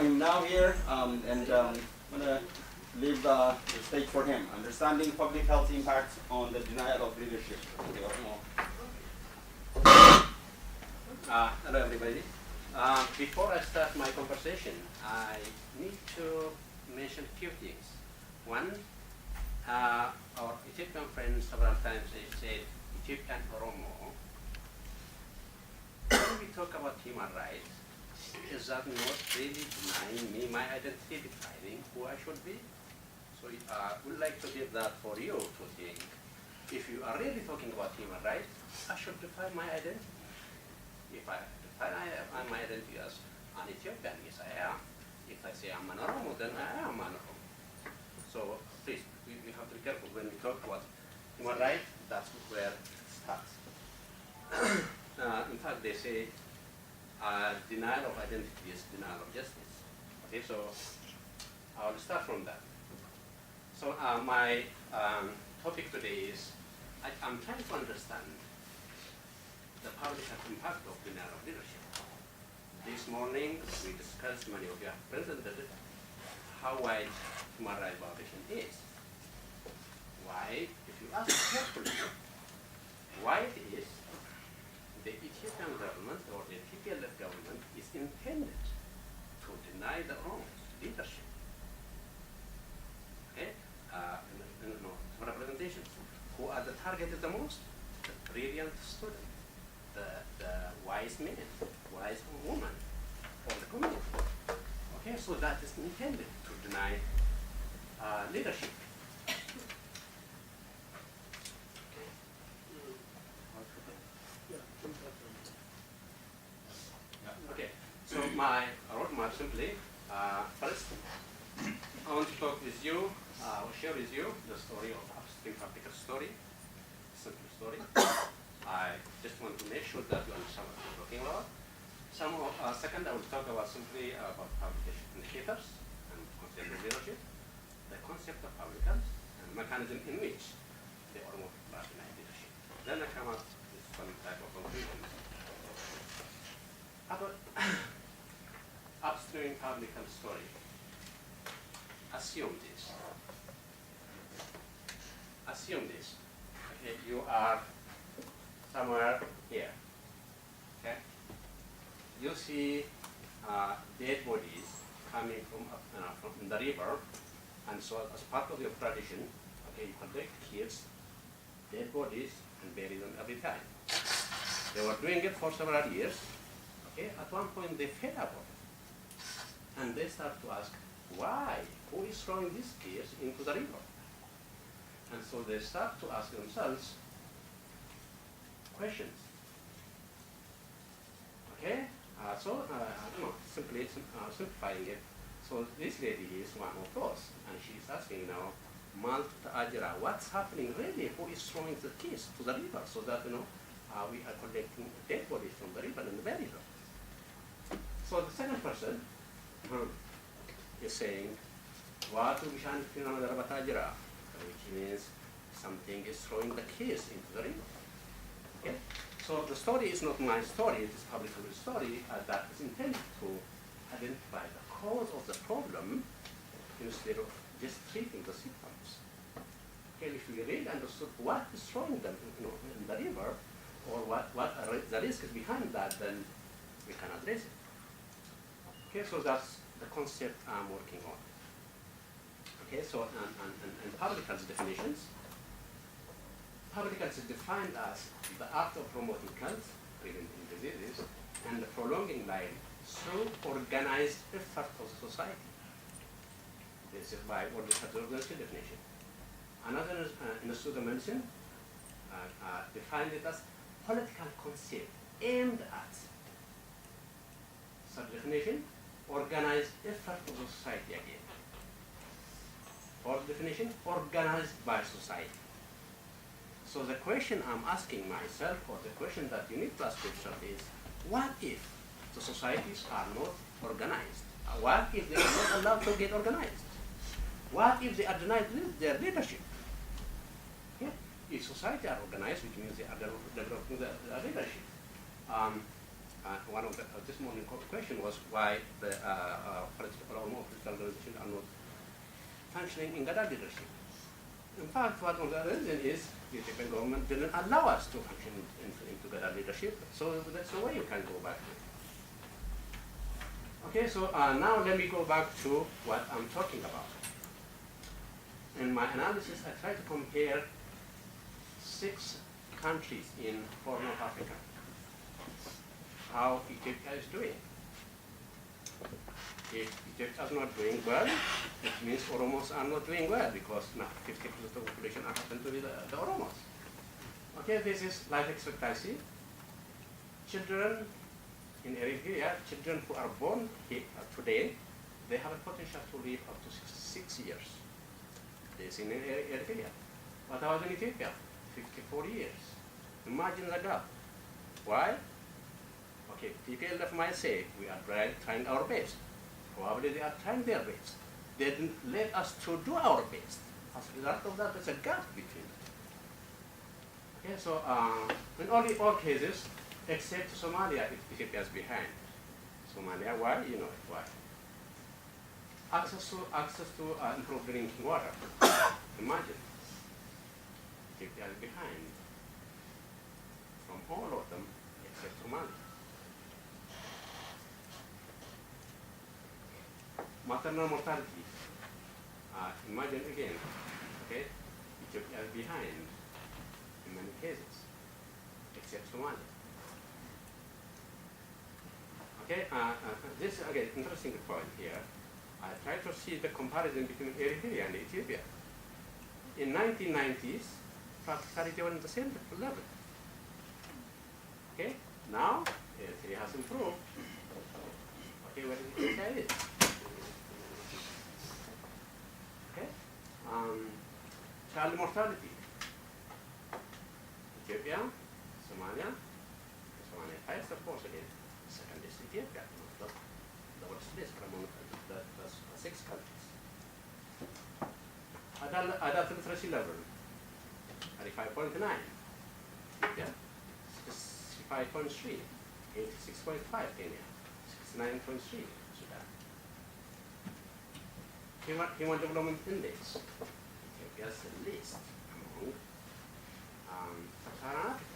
him now here, and I'm going to leave the stage for him. Understanding public health impacts on the denial of leadership. Hello, everybody. Before I start my conversation, I need to mention a few things. One, our Ethiopian friends several times they said Ethiopian Oromo. When we talk about human rights, is that not really denying me my identity, defining who I should be? So I would like to give that for you to think. If you are really talking about human rights, I should define my identity. If I define my identity as an Ethiopian, yes I am. If I say I'm an Oromo, then I am an Oromo. So please, we have to be careful when we talk about human rights, that's where it starts. In fact, they say denial of identity is denial of justice. Okay, so I'll start from that. So my topic today is, I'm trying to understand the public health impact of denial of leadership. This morning, we discussed, many of you have presented how wide human rights violation is. Why, if you ask carefully, why it is the Ethiopian government or the TPLF government is intended to deny the Oromo leadership. Okay? Representations. Who are the targeted the most? The brilliant student, the wise man, wise woman, or the community. Okay, so that is intended to deny leadership. Okay, so my roadmap simply, first, I want to talk with you, share with you the story of upstream practical story, simple story. I just want to make sure that you understand what we're talking about. Second, I will talk about simply about publication indicators and concept of leadership, the concept of public health, and the mechanism in which the Oromo people are denied leadership. Then I come up with some type of conclusions. About upstream public health story. Assume this. Assume this. Okay, you are somewhere here. Okay, you see dead bodies coming from the river, and so as part of your tradition, okay, you collect kids, dead bodies, and bury them every time. They were doing it for several years. Okay, at one point they fed up on it, and they start to ask, why? Who is throwing these kids into the river? And so they start to ask themselves questions. Okay, simply simplifying it. So this lady is one of those, and she's asking now, Malta Ajira, what's happening really? Who is throwing the kids to the river so that we are collecting dead bodies from the river and bury them? So the second person is saying, Watu Bishan Finamata Ajira, which means something is throwing the kids into the river. Okay? So the story is not my story, it is public story that is intended to identify the cause of the problem instead of just treating the symptoms. Okay, if we really understood what is throwing them in the river, or what the risk is behind that, then we can address it. Okay, so that's the concept I'm working on. Okay, so and public health definitions. Public health is defined as the art of promoting health, preventing diseases, and prolonging life through organized effort of society. This is by World Health Organization definition. Another Institute of Medicine defined it as political concept aimed at, sub definition, organized effort of society again. Fourth definition, organized by society. So the question I'm asking myself, or the question that you need to ask yourself is, what if the societies are not organized? What if they are not allowed to get organized? What if they are denied their leadership? Okay? If society are organized, which means they are developing the leadership. one of the, this morning question was why the political or more political organizations are not functioning in Gadar leadership. In fact, one of the reason is the Ethiopian government didn't allow us to function into Gadar leadership, so that's the way you can go back to. Okay, so now let me go back to what I'm talking about. In my analysis, I try to compare 6 countries in Horn of Africa, how Ethiopia is doing. If Ethiopia is not doing well, it means Oromos are not doing well, because now 50% of the population happen to be the Oromos. Okay, this is life expectancy. Children in Eritrea, children who are born here, today, they have a potential to live up to 6 years. This in Eritrea. What about in Ethiopia? 54 years. Imagine the gap. Why? Okay, TPLF might say we are trying our best. Probably they are trying their best. They didn't let us to do our best. As a result of that, there's a gap between them. Okay, so in all cases, except Somalia, Ethiopia is behind. Somalia, why? You know why. Access to improved drinking water. Imagine. Ethiopia is behind from all of them except Somalia. Maternal mortality. Imagine again, okay? Ethiopia is behind in many cases, except Somalia. Okay, this again interesting point here. I try to see the comparison between Eritrea and Ethiopia. In 1990s, practically they were on the same level. Okay, now Eritrea has improved. Okay, where Ethiopia is. Okay, child mortality. Ethiopia, Somalia highest of course again. Second is Ethiopia, the worst list among the 6 countries. Adult literacy level, 35.9. Ethiopia, 65.3. 86.5 Kenya, 69.3 Sudan. Human Development Index, Ethiopia is the least among Sub-Saharan Africa.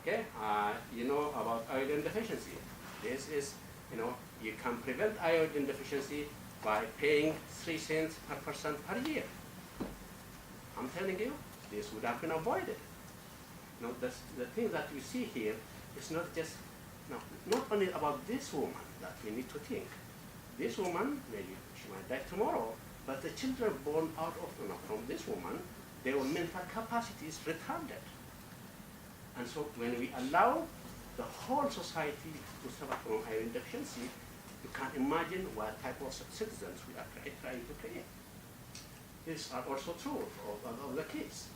Okay, you know about iodine deficiency. This is, you know, you can prevent iodine deficiency by paying 3 cents per person per year. I'm telling you, this would have been avoided. No, the thing that you see here is not just, no, not only about this woman that we need to think. This woman, maybe she might die tomorrow, but the children born out of, you know, from this woman, their mental capacity is retarded. And so when we allow the whole society to suffer from iron deficiency, you can imagine what type of citizens we are trying to create. These are also true of the kids.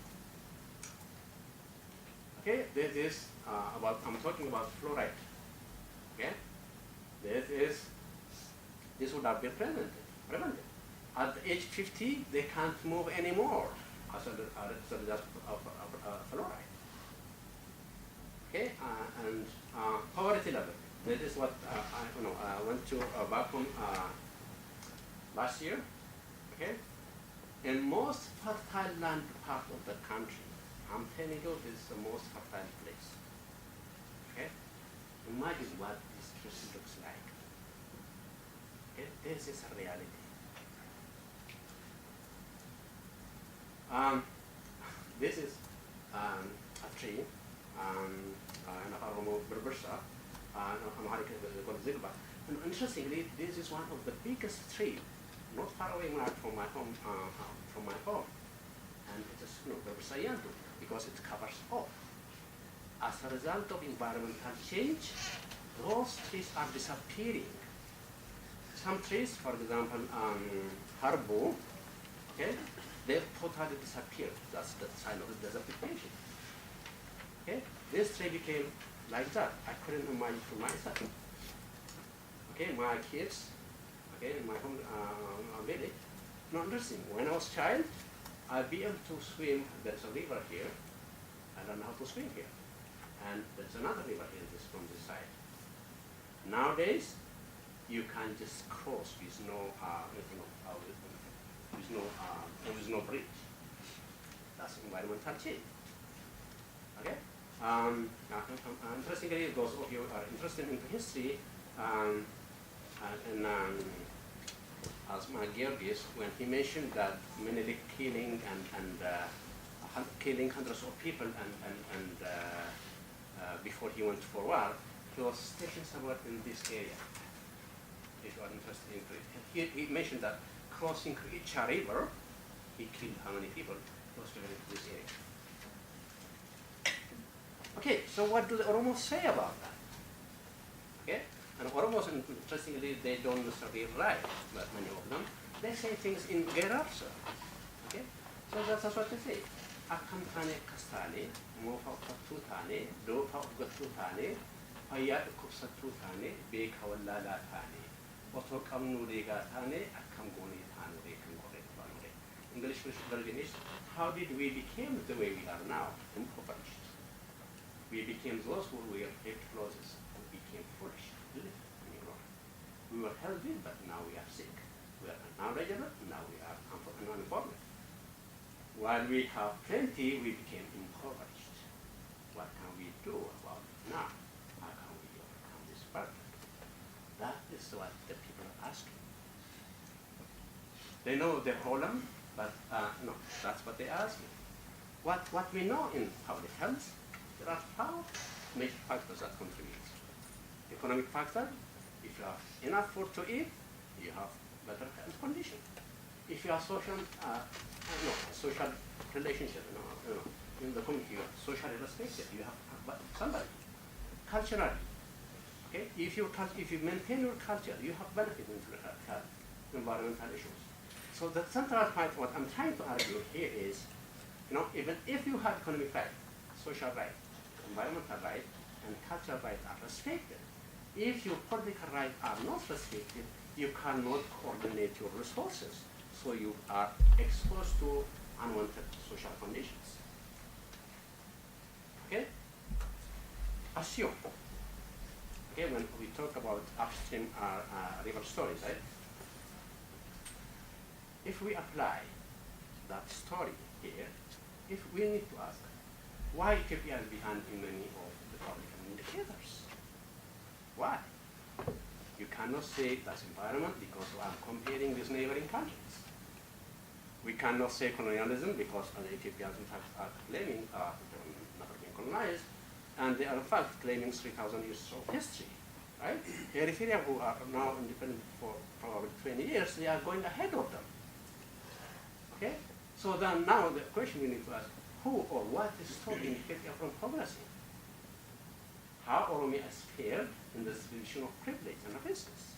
Okay, this is I'm talking about fluoride. Okay, this would have been prevented. At age 50, they can't move anymore as a result of fluoride. Okay, and poverty level. That is what I went to back home last year. Okay, in most fertile land part of the country, I'm telling you, this is the most fertile place. Okay, imagine what this place looks like. Okay, this is a reality. This is a tree. And interestingly, this is one of the biggest trees, not far away from my home. And it is Berbersayanto, because it covers all. As a result of environmental change, those trees are disappearing. Some trees, for example, Harbo, okay, they've totally disappeared. That's the sign of desertification. Okay, this tree became like that. I couldn't imagine for myself. Okay, my kids, okay, in my home village, not interesting. When I was a child, I'd be able to swim. There's a river here. I don't know how to swim here. and there's another river here this from this side. Nowadays, you can just cross with no, with no bridge. That's environmental change. Okay. Interestingly, those of you who are interested in history, as Georgis, when he mentioned that Menelik killing killing hundreds of people before he went for war, he was stationed somewhere in this area. If you are interested in it, he mentioned that crossing Richa River, he killed how many people? He was living in this area. Okay, so what do the Oromos say about that? Okay, and Oromos, interestingly, they don't necessarily write, but many of them, they say things in Gerarsa. Okay, so that's what they say. Akam tane kastane, mofa tutane, dofa gatutane, payat kupsatutane, bekawalala tane, otokam nurega tane, akam goni tanure kangore banure. English version is, how did we become the way we are now, impoverished? We became those who wear heavy clothes, who became foolish, we were healthy, but now we are sick. We are knowledgeable, now we are uninformed. While we have plenty, we became impoverished. What can we do about it now? How can we overcome this burden? That is what the people are asking. They know the problem, but no, that's what they are asking. What we know in public health, there are 5 major factors that contribute. Economic factor, if you have enough food to eat, you have better health condition. If you have social relationship, in the community, you are socially respected, you have somebody. Culturally, okay? If you maintain your culture, you have benefit in environmental issues. So the central point, what I'm trying to argue here is, even if you have economic right, social right, environmental right, and cultural right are respected, if your political rights are not respected, you cannot coordinate your resources. So you are exposed to unwanted social conditions. Okay? Assume. Okay, when we talk about upstream river stories, right? If we apply that story here, if we need to ask, why Ethiopia is behind in many of the public indicators? Why? You cannot say that's environment because I'm comparing with neighboring countries. We cannot say colonialism because the Ethiopians in fact are claiming never been colonized, and they are in fact claiming 3,000 years of history, right? Eritrea, who are now independent for probably 20 years, they are going ahead of them. Okay? So then now the question we need to ask, who or what is stopping Ethiopia from progressing? How Oromia is spared in the distribution of privilege and business?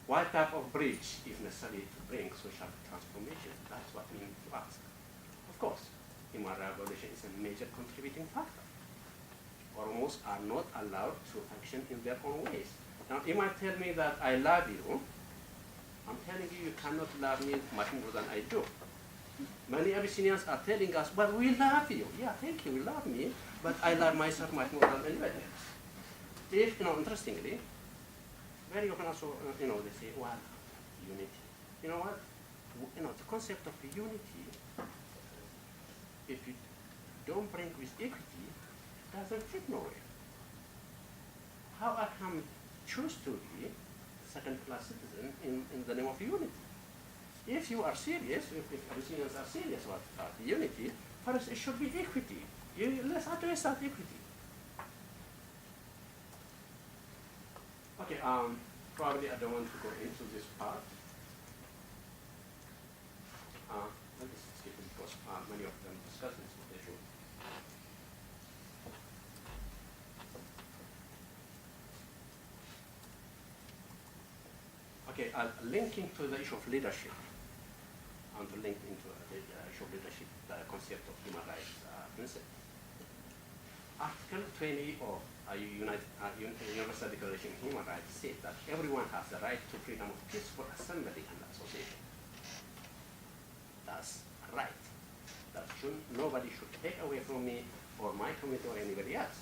What type of bridge is necessary to bring social transformation? That's what we need to ask. Of course, human revolution is a major contributing factor. Oromos are not allowed to function in their own ways. Now, you might tell me that I love you. I'm telling you, you cannot love me much more than I do. Many Abyssinians are telling us, but we love you. Yeah, thank you, we love me, but I love myself much more than anybody else. If, interestingly, very often also, they say, well, unity. You know what? The concept of unity, if you don't bring with equity, doesn't fit nowhere. How I can choose to be a second-class citizen in the name of unity? If you are serious, if Abyssinians are serious about unity, first it should be equity. Let's address that equity. Okay, probably I don't want to go into this part. Let me skip it because many of them discuss this issue. Okay, linking to the issue of leadership, and to link into the issue of leadership, the concept of human rights principle. Article 20 of Universal Declaration of Human Rights says that everyone has the right to freedom of peaceful assembly and association. That's a right that nobody should take away from me or my community or anybody else.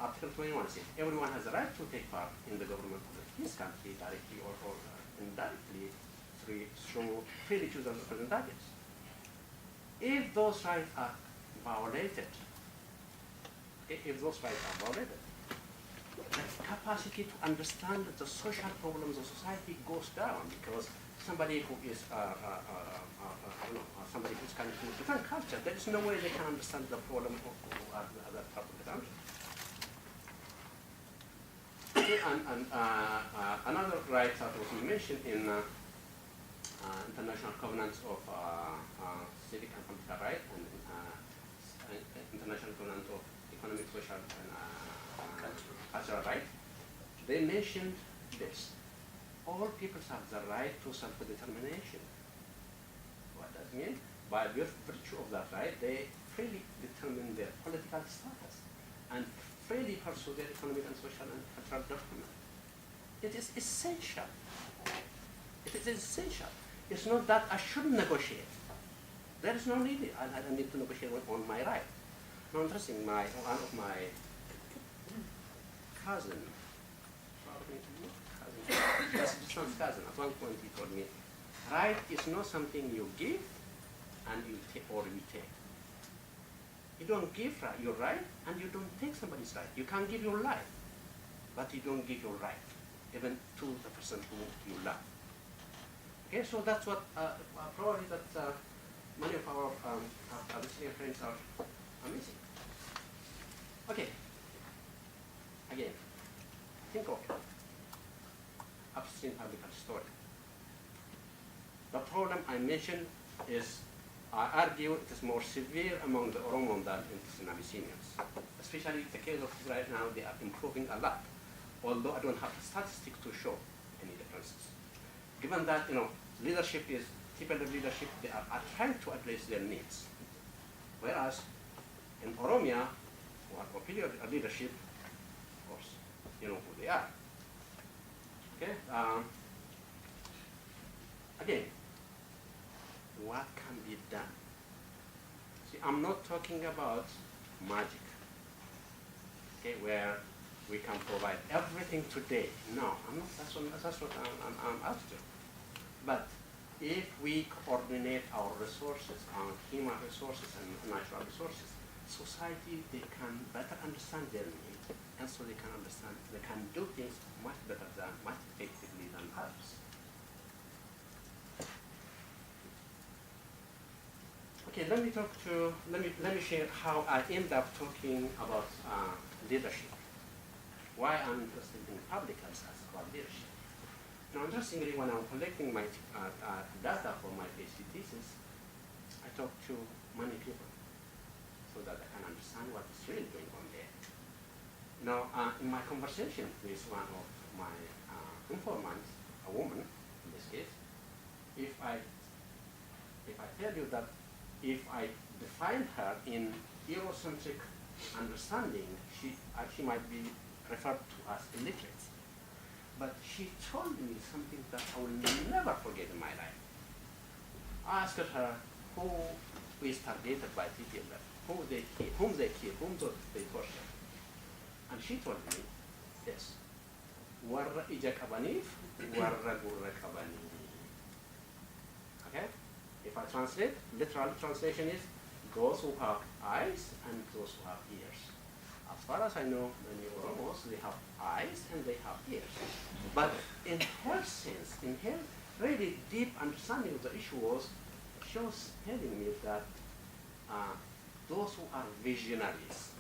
Article 21 says everyone has the right to take part in the government of his country directly or indirectly through freely chosen representatives. If those rights are violated, the capacity to understand the social problems of society goes down, because somebody who is somebody who's coming from a different culture, there is no way they can understand the problem of other part of the country. Okay, and another right that was mentioned in International Covenants of Civic and Political Rights and International Covenant of Economic, Social, and Cultural Rights, they mentioned this. All peoples have the right to self-determination. What does it mean? By virtue of that right, they freely determine their political status and freely pursue their economic and social and cultural development. It is essential. It is essential. It's not that I shouldn't negotiate. There is no need. I need to negotiate on my right. Now, interesting, one of my cousin, cousin, at one point he told me, right is not something you give and you take or you take. You don't give your right and you don't take somebody's right. You can give your life, but you don't give your right, even to the person who you love. Okay, so that's what probably that many of our listening friends are missing. Okay, again, think of upstream public story. The problem I mentioned is, I argue it is more severe among the Oromo than in Abyssinians. Especially the case of right now, they are improving a lot, although I don't have statistics to show any differences. Given that, leadership is, typical leadership, they are trying to address their needs. Whereas in Oromia, who are opinion leadership, of course, you know who they are. Okay? Again, what can be done? See, I'm not talking about magic, okay, where we can provide everything today. No, I'm not, that's what I'm after. But if we coordinate our resources, our human resources and natural resources, society, they can better understand their needs, and so they can understand, they can do things much better than, much effectively than others. Okay, let me share how I end up talking about leadership. Why I'm interested in public health as about leadership. Now, interestingly, when I'm collecting my data for my PhD thesis, I talk to many people so that I can understand what is really going on there. Now, in my conversation with one of my informants, a woman in this case, if I tell you that if I define her in Eurocentric understanding, she might be referred to as illiterate. But she told me something that I will never forget in my life. I asked her who is targeted by TPLF, whom they kill, whom they torture. And she told me this. Warra ija qabaniif, warra gurra qabanii. Okay? If I translate, literal translation is those who have eyes and those who have ears. As far as I know, many Oromos, they have eyes and they have ears. But in her sense, in her really deep understanding of the issue was, she was telling me that those who are visionaries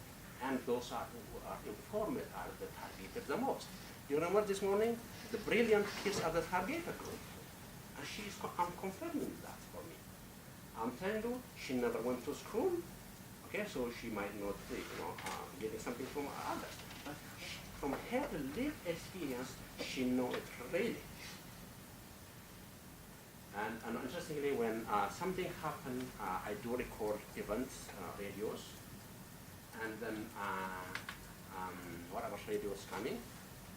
and those who are informed are the targeted the most. You remember this morning, the brilliant kids are the targeted group. And I'm confirming that for me. I'm telling you, she never went to school. Okay, so she might not, getting something from others. But from her lived experience, she knows it really. And interestingly, when something happened, I do record events, radios, and then whatever radio is coming.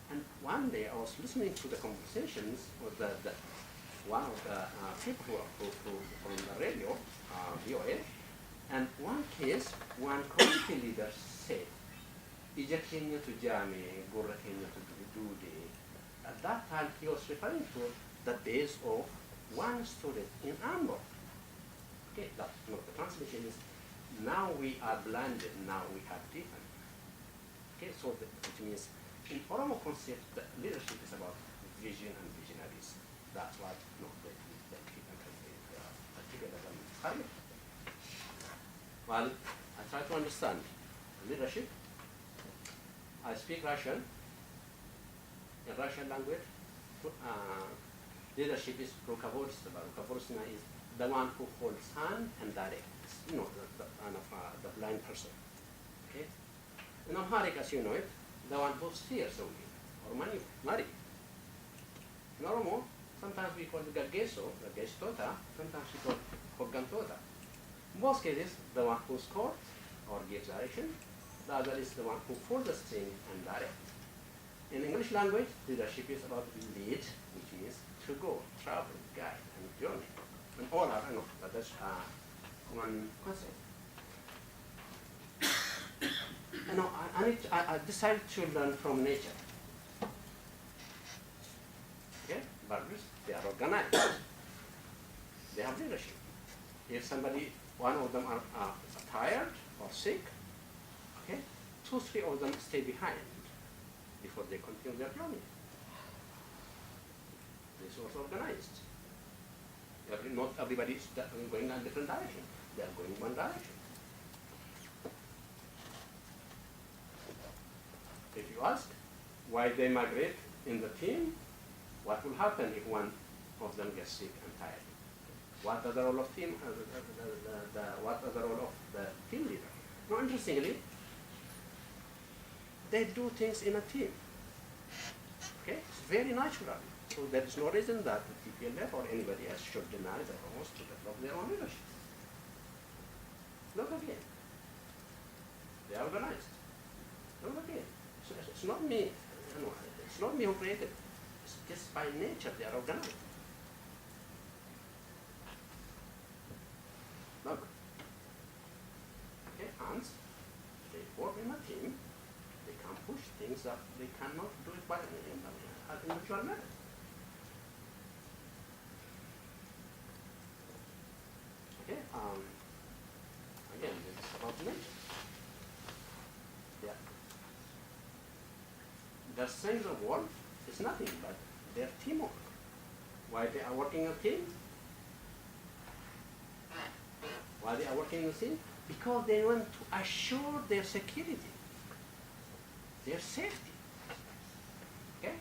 And one day I was listening to the conversations with one of the people who from the radio, VOA, And one case, one community leader said, ija keenya tu jame, gurra keenya tu dude. At that time, he was referring to the days of one student in Ambo. Okay, that's not the translation is, now we are blinded, now we have different. Okay, so it means, in Oromo concept, the leadership is about vision and visionaries. That's what the together. Well, I try to understand leadership. I speak Russian. In Russian language, leadership is rukovodство. Rukovodство is the one who holds hand and directs, the blind person. Okay? In Amharic, as you know it, the one who steers only, or mari. In Oromo, sometimes we call it gageso, gagestota, sometimes we call it hogantota. In both cases, the one who escorts or gives direction, the other is the one who pulls the string and directs. In English language, leadership is about lead, which means to go, travel, guide, and journey. And all are, but that's one concept. I decided to learn from nature. Okay, birds, they are organized. They have leadership. If one of them are tired or sick, okay, 2, 3 of them stay behind before they continue their journey. This was organized. Not everybody is going in a different direction. They are going one direction. If you ask why they migrate in the team, what will happen if one of them gets sick and tired? What are the role of team? What are the role of the team leader? Now, interestingly, they do things in a team. Okay, it's very natural. So there is no reason that the TPLF or anybody else should deny the Oromos to develop their own leadership. Look again. They are organized. Look again. So it's not me. It's not me who created it. It's just by nature they are organized. Look. Okay, ants, they work in a team. They can push things that they cannot do it by individual method. Okay, again, it's about nature. Yeah. The strength of work is nothing but their teamwork. Why they are working in a team? Why they are working in a team? Because they want to assure their security, their safety. Okay?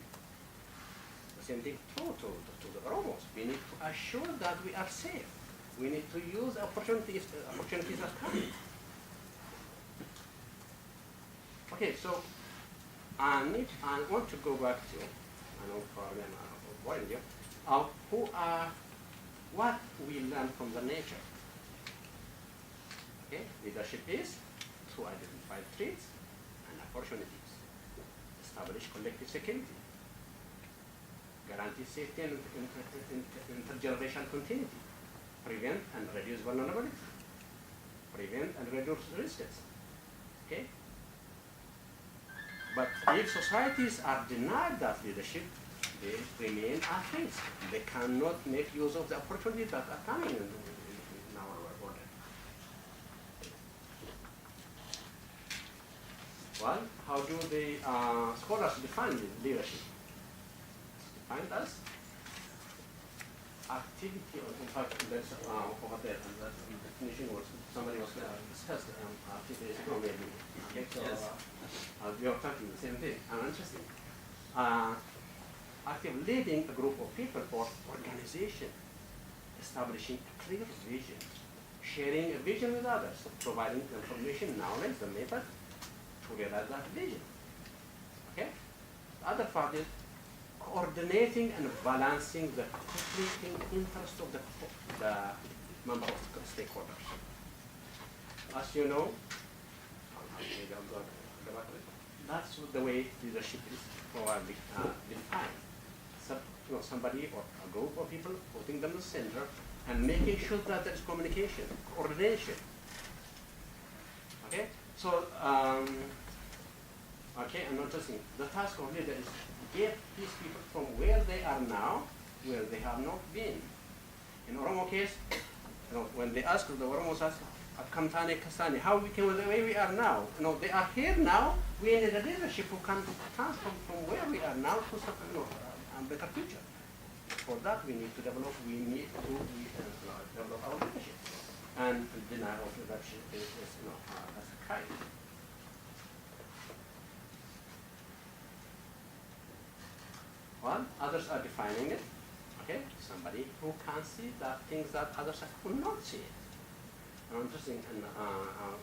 The same thing true to the Oromos. We need to assure that we are safe. We need to use opportunities if the opportunities are coming. Okay, so I want to go back to, I know probably I'm avoiding you, what we learn from the nature. Okay, leadership is to identify threats and opportunities, establish collective security, guarantee safety and intergenerational continuity, prevent and reduce vulnerability, prevent and reduce risks. Okay? But if societies are denied that leadership, they remain at risk. They cannot make use of the opportunities that are coming in our order. Well, how do the scholars define leadership? Define as activity, in fact, there's over there, and that definition was, somebody was discussed a few days ago maybe. Okay, so Yes. we are talking the same thing, and interesting. Active leading a group of people or organization, establishing a clear vision, sharing a vision with others, providing information, knowledge, the method to realize that vision. Okay? The other part is coordinating and balancing the conflicting interests of the member of the stakeholders. As you know, that's the way leadership is probably defined. Somebody or a group of people putting them in the center and making sure that there is communication, coordination, Okay, so okay, and noticing the task of leader is get these people from where they are now, where they have not been. In Oromo case, when they ask the Oromos ask, Kamtane Kastani, how we can the way we are now? They are here now. We need a leadership who can transform from where we are now to some a better future. For that, we need to develop. We need to develop our leadership, and denial of leadership is as a crime. Well, others are defining it. Okay, somebody who can see that things that others could not see. And interesting, and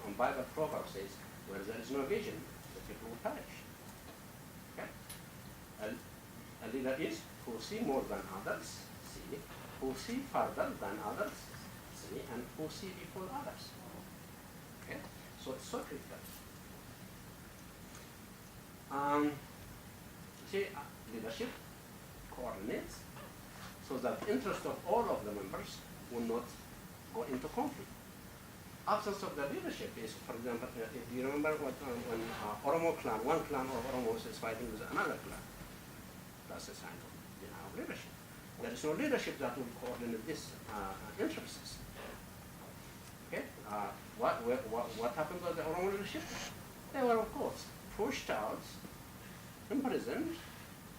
on Bible proverb says, where there is no vision, the people will perish. Okay, a leader is who see more than others see, who see further than others see, and who see before others. Okay, so it's so critical. See, leadership coordinates so that the interest of all of the members will not go into conflict. Absence of the leadership is, for example, if you remember when Oromo clan, one clan of Oromos is fighting with another clan, that's a sign of leadership. There is no leadership that will coordinate these interests. Okay, what happened to the Oromo leadership? They were, of course, pushed out, imprisoned.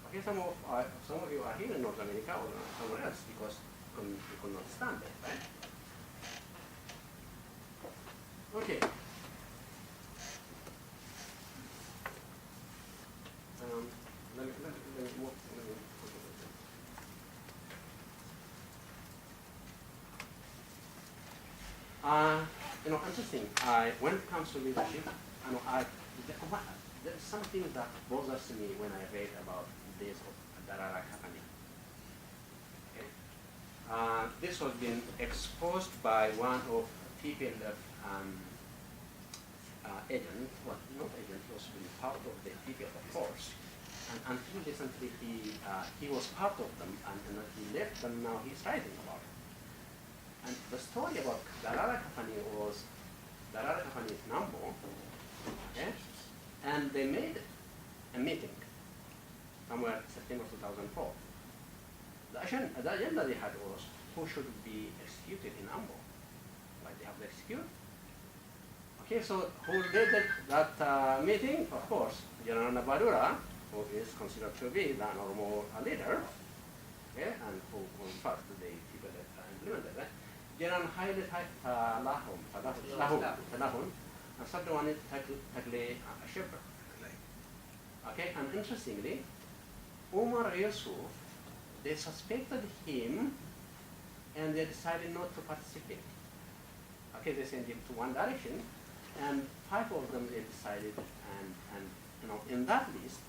Okay, some of you are here in North America or somewhere else because you could not stand it, right? Okay. Let me move. Interesting. When it comes to leadership, there's something that bothers me when I read about this of Darara Kapani. Okay? This was been exposed by one of TPLF agent, well, not agent, he was been part of the TPLF force. And until recently, he was part of them, and he left, and now he's writing about it. And the story about Darara Kapani was, Darara Kapani is Nambo, okay? And they made a meeting somewhere September 2004. The agenda they had was who should be executed in Ambo. Why they have to execute? Okay, so who led that meeting? Of course, General Nabadura, who is considered to be the Oromo leader, okay, and who in fact the people that implemented that. General Haile Talahun, and second one is Tagle Shepherd. Okay, and interestingly, Omar Yusuf, they suspected him and they decided not to participate. Okay, they sent him to one direction, and 5 of them they decided, and in that list,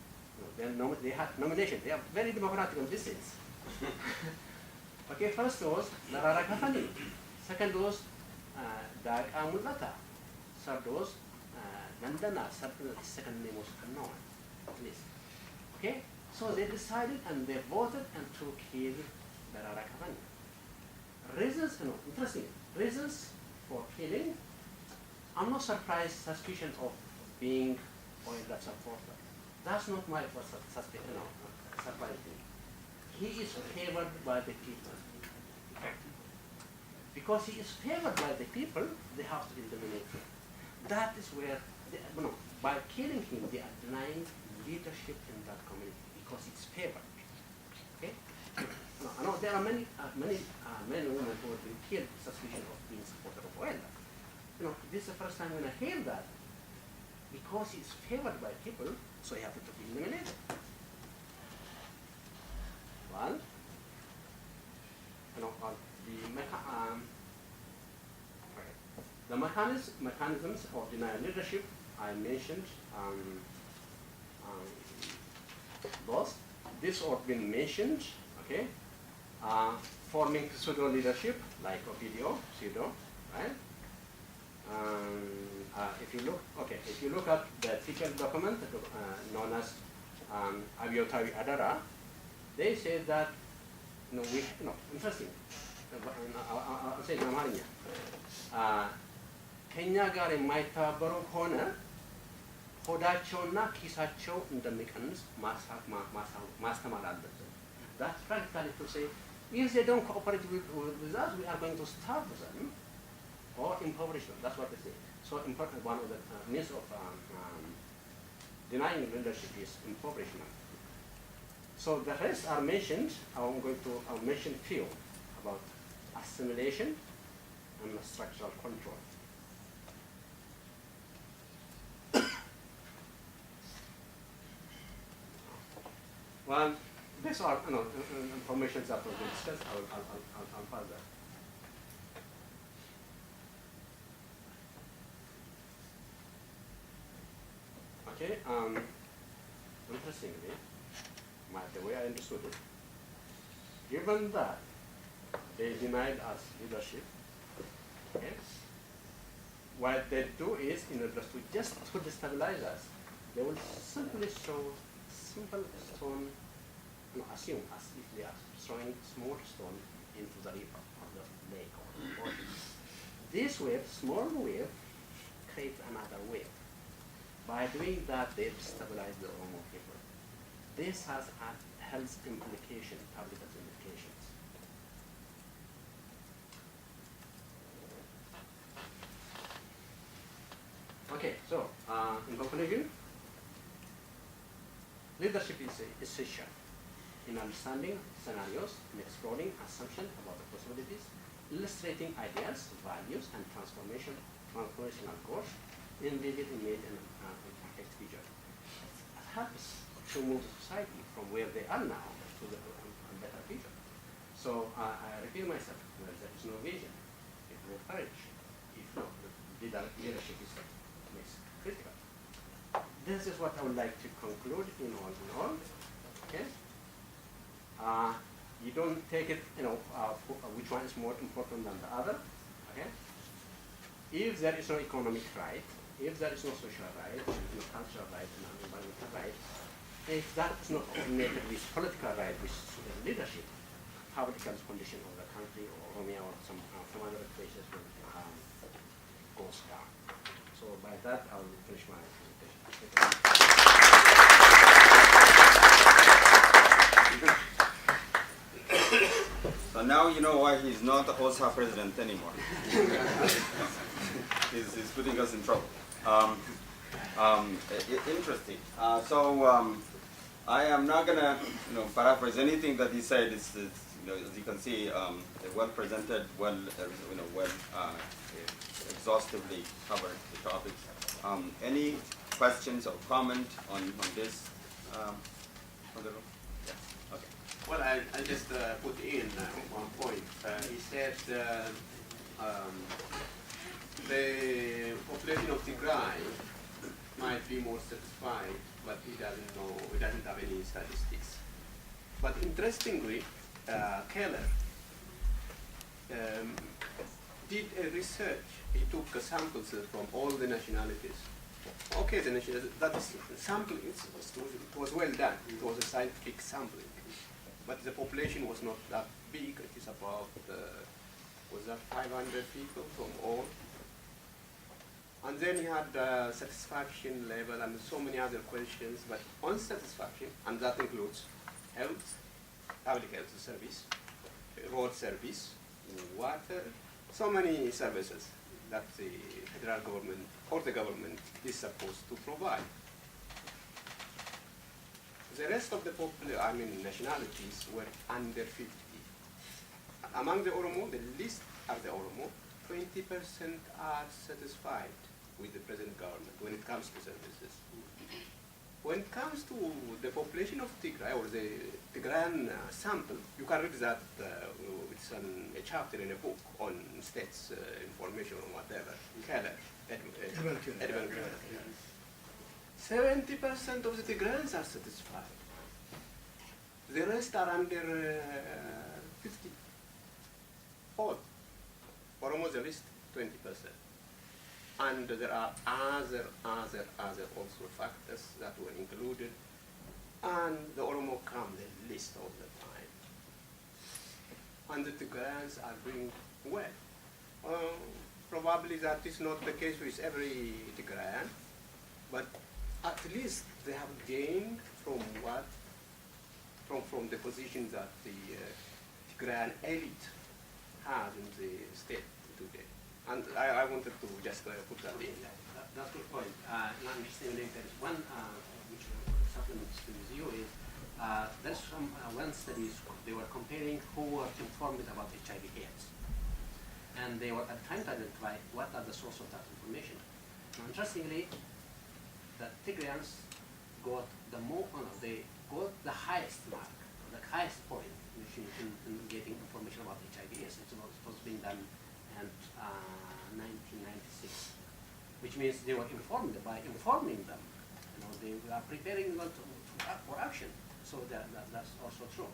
they had nomination. They are very democratic on this sense. Okay, first was Darara Kapani, second was Daga Mulata, third was Nandana, second name was unknown. Okay, so they decided and they voted and to kill Darara Kapani. Reasons, interesting, reasons for killing. I'm not surprised suspicion of being oil that supporter. That's not my suspicion, surprising. He is favored by the people. Because he is favored by the people, they have to eliminate him. That is where, by killing him, they are denying leadership in that community because it's favored. Okay? I know there are many men and women who have been killed with suspicion of being supporter of oil. This is the first time when I hear that. Because he's favored by people, so he has to be eliminated. Well, the mechanisms of denial leadership I mentioned. Those. This have been mentioned. Okay, forming pseudo leadership like Ovidio, pseudo, right? If you look at the official document known as Abiyotawi Adara, they say that interesting. I'll say it in Amharinya. ከኛ ጋር የማይተባበሩ ከሆነ ሆዳቸውና ኪሳቸው እንደሚቀንስ ማስተማር አለብን። That's practically to say, if they don't cooperate with us, we are going to starve them or impoverish them. That's what they say. So one of the means of denying leadership is impoverishment. So the rest are mentioned. I'm going to mention few about assimilation and structural control. Well, these are information that we will discuss. I'll further. Okay. Interestingly, the way I understood it, given that they denied us leadership, okay, what they do is, in order to just to destabilize us, they will simply show simple stone, assume as if they are throwing small stone into the river or the lake or the ocean. This wave, small wave, creates another wave. By doing that, they destabilize the Oromo people. This has health implications, public health implications. Okay, so in conclusion, leadership is essential in understanding scenarios and exploring assumptions about the possibilities, illustrating ideas, values, and transformational goals in vivid image and perfect vision. It helps to move society from where they are now to the better future. So I repeat myself, where there is no vision, if no courage, if no leadership is critical. This is what I would like to conclude in all. Okay. You don't take it, which one is more important than the other. Okay. If there is no economic right, if there is no social right, no cultural right, no environmental right, if that is not coordinated with political right, with leadership, political condition of the country or Oromia or some other places will goes down. So by that, I will finish my presentation. So now you know why he's not the OSA president anymore. he's putting us in trouble. Interesting. I am not gonna, paraphrase anything that he said. It's as you can see, well presented, well exhaustively covered the topics. Any questions or comment on this? On the room? Yeah. Okay. Well, I just put in one point. He said the population of Tigray might be more satisfied, but he doesn't know, he doesn't have any statistics. But interestingly, Keller did a research. He took samples from all the nationalities. Okay, that is sampling. It was well done. It was a scientific sampling, but the population was not that big. It is about was that 500 people from all. And then he had satisfaction level and so many other questions. But on satisfaction, and that includes health, public health service, road service, water, so many services that the federal government or the government is supposed to provide. The rest of the nationalities were under 50. Among the Oromo, the least are the Oromo, 20% are satisfied with the present government when it comes to services. When it comes to the population of Tigray or the Tigrayan sample, you can read that it's a chapter in a book on states information or whatever. Keller, Edmund Keller. 70% of the Tigrayans are satisfied. The rest are under 50. All. Oromo the least, 20%. And there are other also factors that were included, and the Oromo come the least all the time. And the Tigrayans are doing well. probably that is not the case with every Tigrayan, but at least they have gained from what, from the position that the Tigrayan elite has in the state today. And I wanted to just put that in. That's a good point. Not interesting. There is one which supplements to the view is there's some one studies they were comparing who were informed about HIV/AIDS, and they were trying to identify what are the source of that information. Now, interestingly, the Tigrayans got the they got the highest mark, the highest point in getting information about HIV/AIDS. It was being done in 1996, which means they were informed by informing them. You know, they were preparing them for action. So that's also true.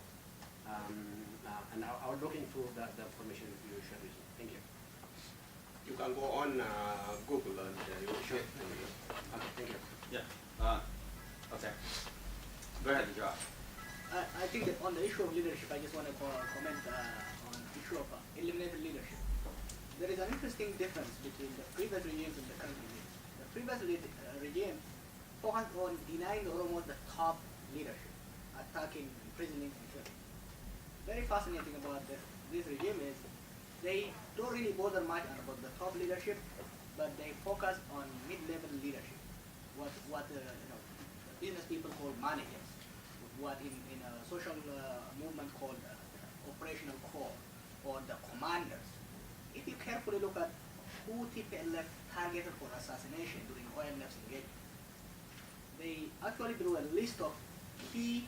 And I'll look into the information you shared with me. Thank you. You can go on Google and you will Sure. get. Okay, thank you. Yeah. Okay. Go ahead, Josh. I think that on the issue of leadership, I just want to comment on the issue of eliminated leadership. There is an interesting difference between the previous regimes and the current regime. The previous regime focused on denying the Oromos the top leadership, attacking, imprisoning, and killing. Very fascinating about this regime is they don't really bother much about the top leadership, but they focus on mid-level leadership, what business people call managers, what in a social movement called operational core, or the commanders. If you carefully look at who TPLF targeted for assassination during OLF's engagement, they actually drew a list of key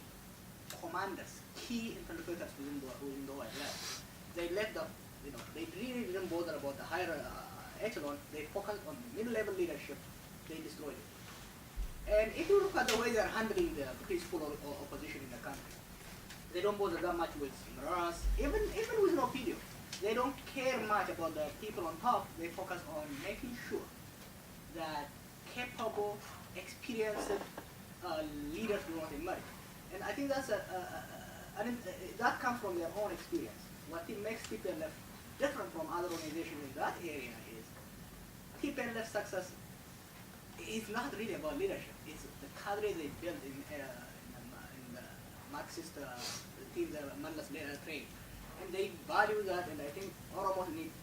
commanders, key interlocutors within the OLF. They left the, they really didn't bother about the higher echelon. They focused on mid-level leadership. They destroyed it. And if you look at the way they're handling the peaceful opposition in the country, they don't bother that much with Maras, even with Nopidio. They don't care much about the people on top. They focus on making sure that capable, experienced leaders do not emerge. And I think that's that comes from their own experience. What makes TPLF different from other organizations in that area is TPLF success is not really about leadership. It's the cadre they built in the Marxist teams that Mallas trained. And they value that, and I think Oromos need,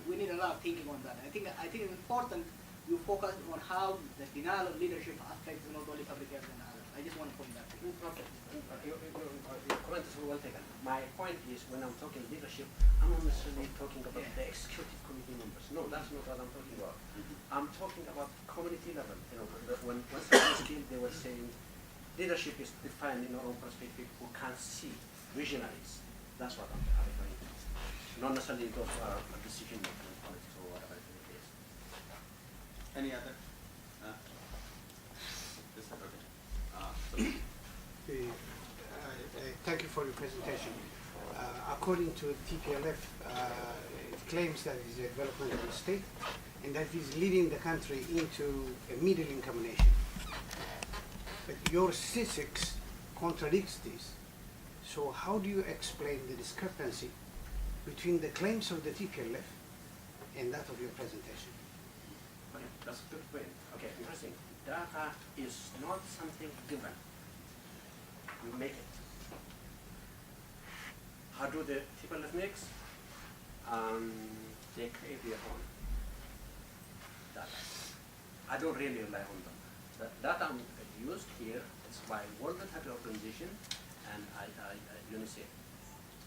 we need a lot of thinking on that. I think it's important you focus on how the denial of leadership affects not only public health and others. I just want to point that out. Okay. Your comment is well taken. My point is, when I'm talking leadership, I'm not necessarily talking about the executive committee members. No, that's not what I'm talking about. I'm talking about community level. When someone was killed, they were saying leadership is defined in our own perspective who can see visionaries. That's what I'm referring to. Not necessarily those who are decision making in politics or whatever it is. Any other? This is okay. Thank you for your presentation. According to TPLF, it claims that it is a developmental state and that it is leading the country into a middle-income nation. But your statistics contradicts this. So how do you explain the discrepancy between the claims of the TPLF and that of your presentation? Okay, that's a good point. Okay, interesting. Data is not something given. You make it. How do the TPLF mix? They create their own data. I don't really rely on them. The data I'm used here is by World Health Organization and UNICEF.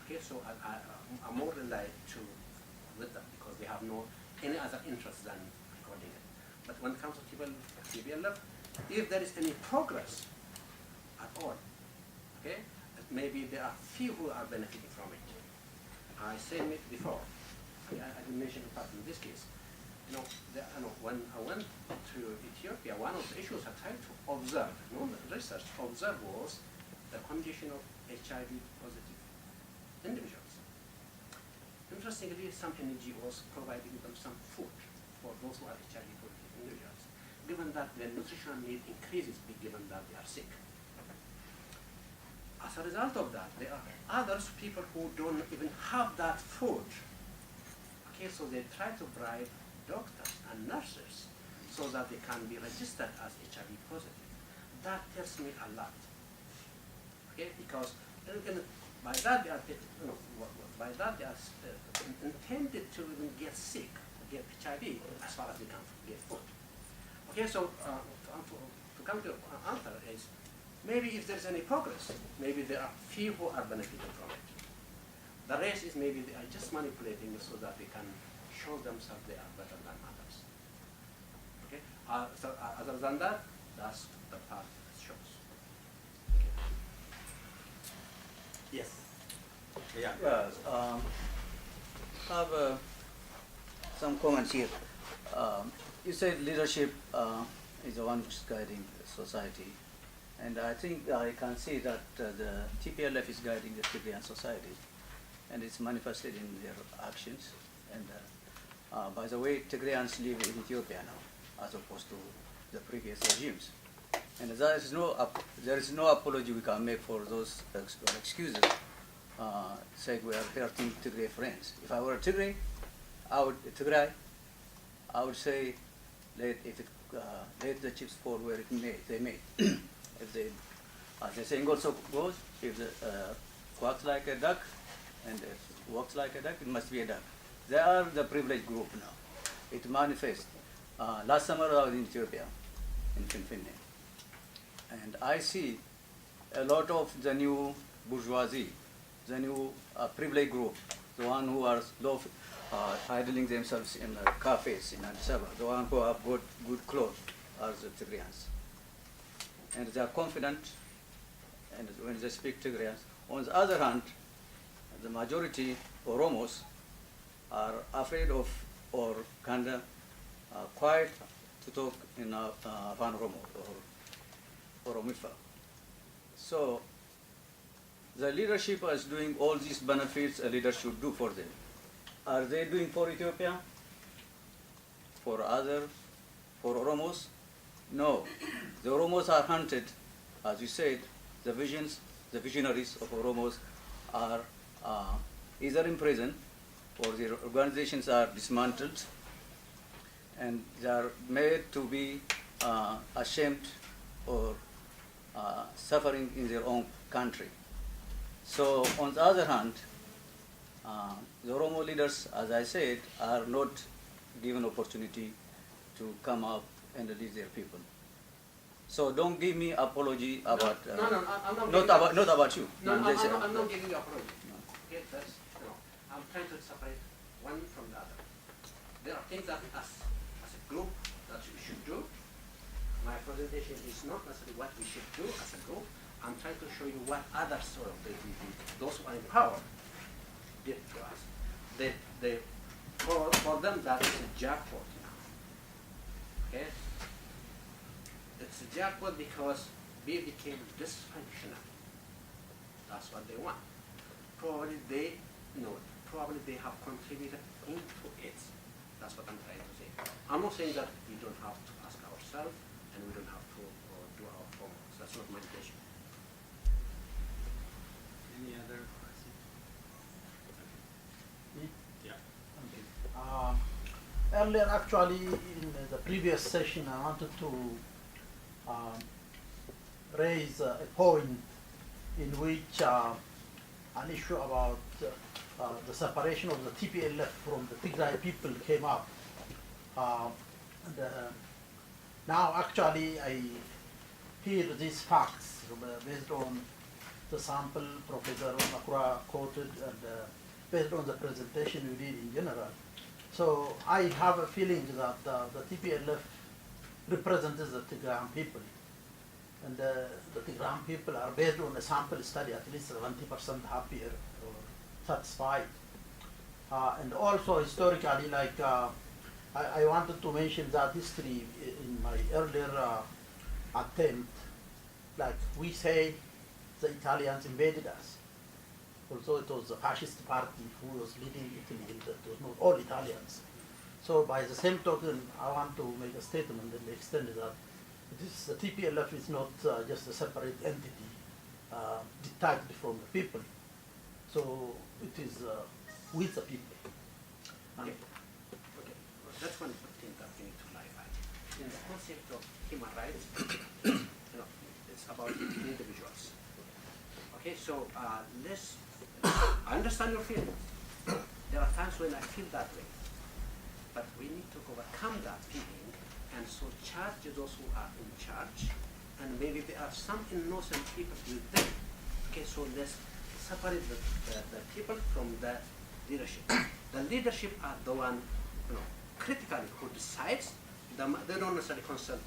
Okay, so I'm more relied with them because they have no any other interest than recording it. But when it comes to TPLF, if there is any progress at all, okay, maybe there are few who are benefiting from it. I said it before. I didn't mention it, but in this case, when I went to Ethiopia, one of the issues I tried to observe, observe was the condition of HIV positive individuals. Interestingly, some NGOs providing them some food for those who are HIV positive individuals, given that their nutritional need increases given that they are sick. As a result of that, there are others, people who don't even have that food. Okay, so they try to bribe doctors and nurses so that they can be registered as HIV positive. That tells me a lot. Okay, because by that they are, by that they are intended to even get sick, get HIV as far as they can get food. Okay, so to come to answer is maybe if there's any progress, maybe there are few who are benefiting from it. The rest is maybe they are just manipulating it so that they can show themselves they are better than others. Okay, so other than that, that's the part that shows. Okay. Yes. Yeah. Yes, I have some comments here. You said leadership is the one which is guiding the society, and I think I can see that the TPLF is guiding the Tigrayan society, and it's manifested in their actions. And by the way, Tigrayans live in Ethiopia now, as opposed to the previous regimes. And there is no apology we can make for those excuses. Say we are hurting Tigray friends. If I were Tigray, I would say let the chips fall where they may. If they, as the saying also goes, if the quacks like a duck and walks like a duck, it must be a duck. They are the privileged group now. It manifests. Last summer I was in Ethiopia, in Finfinne, and I see a lot of the new bourgeoisie, the new privileged group, the one who are idling themselves in cafes in Addis Ababa, the one who have got good clothes are the Tigrayans. And they are confident, and when they speak Tigrayans. On the other hand, the majority, Oromos, are afraid of or kind of quiet to talk in Van Oromo or Oromifa. So the leadership is doing all these benefits a leader should do for them. Are they doing for Ethiopia? For Oromos? No. The Oromos are hunted, as you said, the visionaries of Oromos are either in prison or their organizations are dismantled and they are made to be ashamed or suffering in their own country. So on the other hand, the Oromo leaders, as I said, are not given opportunity to come up and lead their people. So don't give me apology about I'm not about you. No, I'm not giving you apology. No. Okay, I'm trying to separate one from the other. There are things that as a group that we should do. My presentation is not necessarily what we should do as a group. I'm trying to show you what others, those who are in power, did to us. For them, that is a jackpot now. Okay? It's a jackpot because we became dysfunctional. That's what they want. Probably they have contributed into it. That's what I'm trying to say. I'm not saying that we don't have to ask ourselves and we don't have to do our homework. That's not my intention. Any other questions? Earlier, actually, in the previous session, I wanted to raise a point in which an issue about the separation of the TPLF from the Tigray people came up. Now, actually, I hear these facts based on the sample Professor Makura quoted and based on the presentation you did in general. So I have a feeling that the TPLF represents the Tigrayan people. And the Tigrayan people are based on a sample study, at least 70% happier or satisfied. And also historically, like I wanted to mention that history in my earlier attempt, like we say the Italians invaded us. Also, it was the fascist party who was leading Italy, and it was not all Italians. So by the same token, I want to make a statement and extend that the TPLF is not just a separate entity detached from the people. So it is with the people. Okay. that's one thing that we need to clarify. In the concept of human rights, it's about individuals. Okay, so I understand your feelings. There are times when I feel that way, but we need to overcome that feeling and so charge those who are in charge, and maybe there are some innocent people with them. Okay, so let's separate the people from the leadership. The leadership are the one, critically who decides. They don't necessarily consult,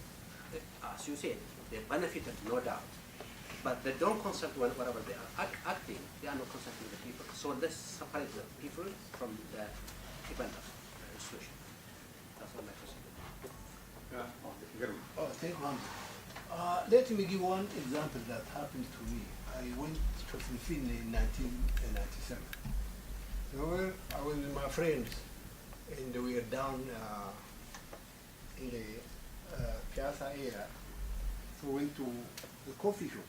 as you said, they benefited, no doubt. But they don't consult whenever they are acting, they are not consulting the people. So let's separate the people from the event institution. That's what my question is. Oh, thank you. Let me give one example that happened to me. I went to Philippines in 1997. I was with my friends, and we were down in the Piazza area. So we went to the coffee shop.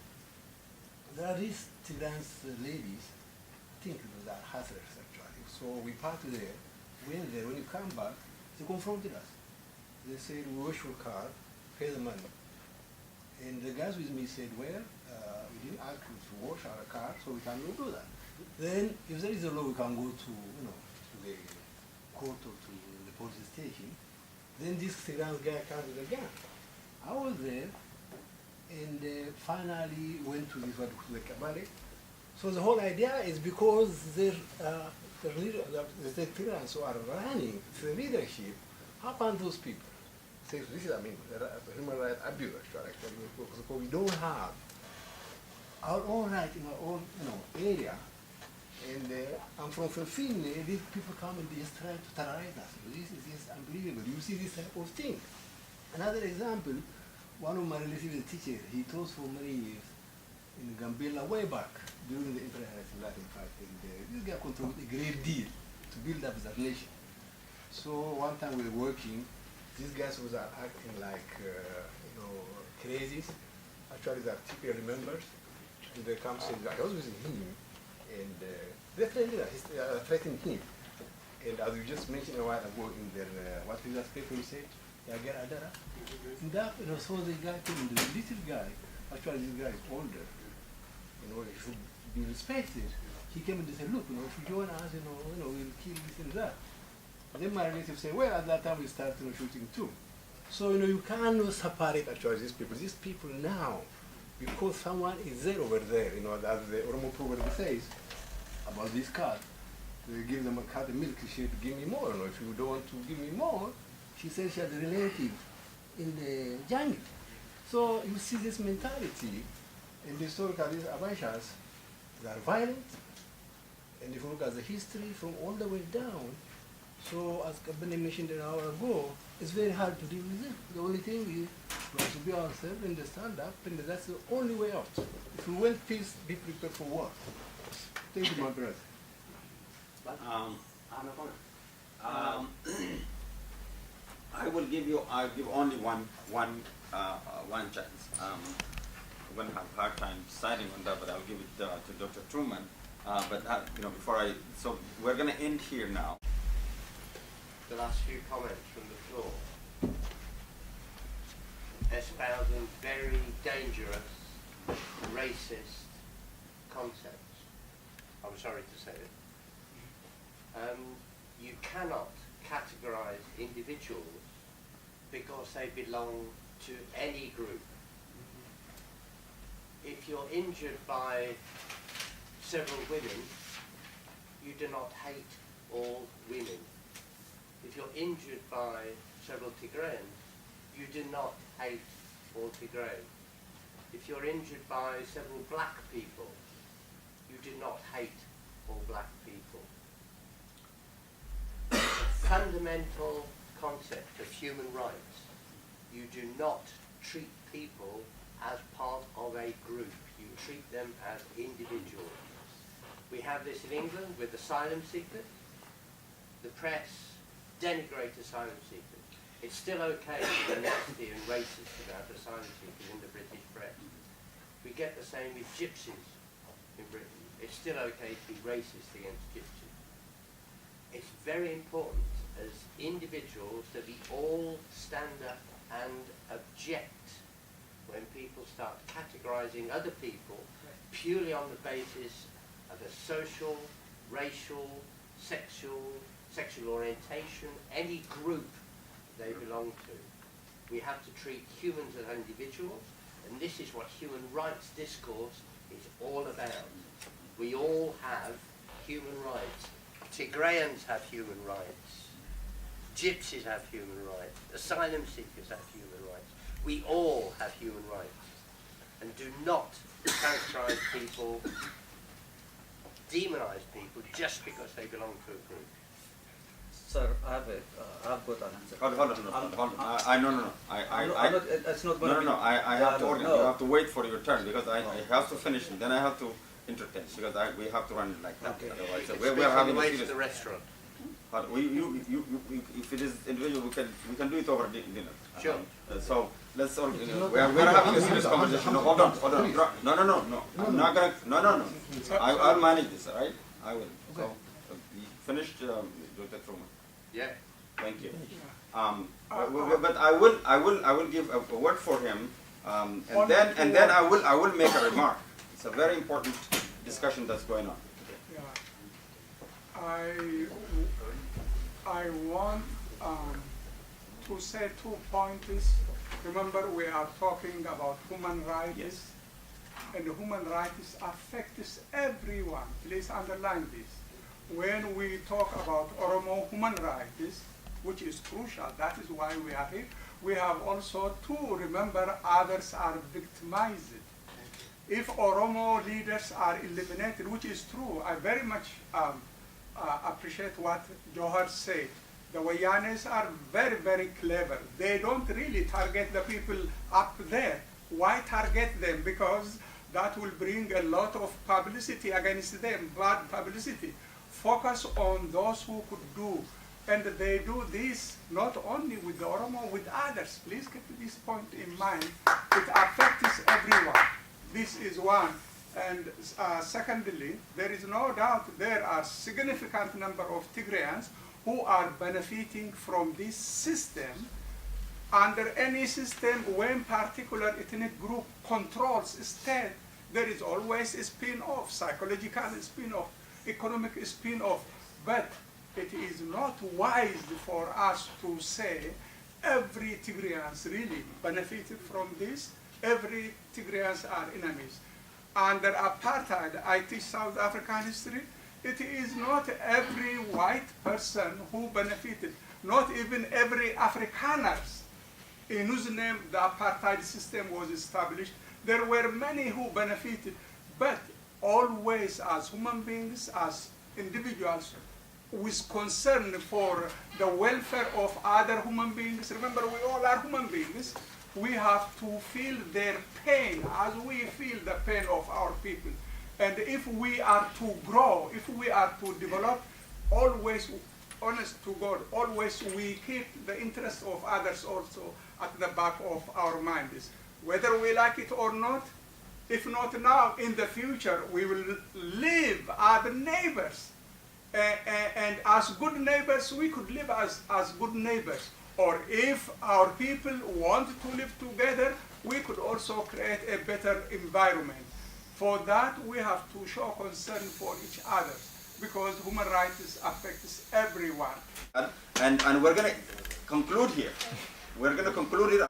There are these Tigrans ladies, I think they are hustlers actually. So we parked there, went there. When you come back, they confronted us. They said, we wash your car, pay the money. And the guys with me said, well, we didn't ask you to wash our car, so we cannot do that. Then, if there is a law, we can go to, to the court or to the police station. Then this Tigran guy comes with a gun. I was there, and finally went to this what the cabaret. So the whole idea is because the Tigrans who are running the leadership, how can those people? So this is, the human rights abuse actually, because we don't have our own right in our own area. And I'm from Philippines, these people come and they just try to terrorize us. This is just unbelievable. You see this type of thing. Another example, one of my relatives is a teacher. He taught for many years in Gambela way back during the Empire Latin fight. And this guy contributed a great deal to build up that nation. So one time we were working, these guys was acting like crazies. Actually, they are TPL members. And they come saying, I was with him, and they threatened him. And as you just mentioned a while ago in their, what is that paper you said? Yagar Adara. And that, so the guy came, the little guy, actually this guy is older, he should be respected. He came and said, look, if you join us, we'll kill this and that. And then my relative said, well, at that time we started shooting too. So, you cannot separate actually these people. These people now, because someone is there over there, as the Oromo proverb says about this cat, they give them a cat of milk, she said, give me more. If you don't want to give me more, she said she had a relative in the jungle. So you see this mentality, and historically these Abashas, they are violent, and if you look at the history from all the way down, so as Kabane mentioned an hour ago, it's very hard to deal with them. The only thing is we have to be ourselves and stand up, and that's the only way out. If we want peace, be prepared for war. Thank you, my brother. I'll give only one chance. I'm going to have a hard time deciding on that, but I'll give it to Dr. Truman. So we're going to end here now. The last few comments from the floor espousing very dangerous, racist concepts. I'm sorry to say it. You cannot categorize individuals because they belong to any group. If you're injured by several women, you do not hate all women. If you're injured by several Tigrayans, you do not hate all Tigrays. If you're injured by several black people, you do not hate all black people. The fundamental concept of human rights, you do not treat people as part of a group. You treat them as individuals. We have this in England with asylum seekers. The press denigrate asylum seekers. It's still okay to be nasty and racist about asylum seekers in the British press. We get the same with gypsies in Britain. It's still okay to be racist against gypsies. It's very important, as individuals that we all stand up and object when people start categorizing other people purely on the basis of a social, racial, sexual orientation, any group they belong to. We have to treat humans as individuals, and this is what human rights discourse is all about. We all have human rights. Tigrayans have human rights. Gypsies have human rights. Asylum seekers have human rights. We all have human rights. And do not characterize people, demonize people just because they belong to a group. Sir, I have got an answer. Hold on. No. It's not going to be. I have to order. No. You have to wait for your turn because I have to finish and then I have to entertain because we have to run it like that. Okay. Otherwise, You we're can speak on having the a way to serious. the restaurant. But if it is individual, we can do it over dinner. Sure. So let's all. We're having a serious conversation. No, hold on. No. I'm not gonna. No. I'll manage this. All right. I will. So we finished. Dr. Truman. Yeah. Thank you. But I will give a word for him, and then I will make a remark. It's a very important discussion that's going on. Yeah. I want to say 2 points. Remember, we are talking about human rights, Yes. and human rights affects everyone. Please underline this. When we talk about Oromo human rights, which is crucial, that is why we are here, we have also to remember others are victimized. If Oromo leaders are eliminated, which is true, I very much appreciate what Johar said. The Wayanes are very, very clever. They don't really target the people up there. Why target them? Because that will bring a lot of publicity against them, bad publicity. Focus on those who could do. And they do this not only with the Oromo, with others. Please keep this point in mind. It affects everyone. This is one. And secondly, there is no doubt there are significant number of Tigrayans who are benefiting from this system. Under any system, when particular ethnic group controls state, there is always a spin-off, psychological spin-off, economic spin-off. But it is not wise for us to say every Tigrayans really benefited from this, every Tigrayans are enemies. Under apartheid, I teach South African history, it is not every white person who benefited, not even every Afrikaners in whose name the apartheid system was established. There were many who benefited, but always as human beings, as individuals, with concern for the welfare of other human beings. Remember, we all are human beings. We have to feel their pain as we feel the pain of our people. And if we are to grow, if we are to develop, always, honest to God, always we keep the interest of others also at the back of our minds. Whether we like it or not, if not now, in the future, we will live as neighbors. And as good neighbors, we could live as good neighbors. Or if our people want to live together, we could also create a better environment. For that, we have to show concern for each other, because human rights affects everyone. And we're going to conclude here. We're going to conclude it.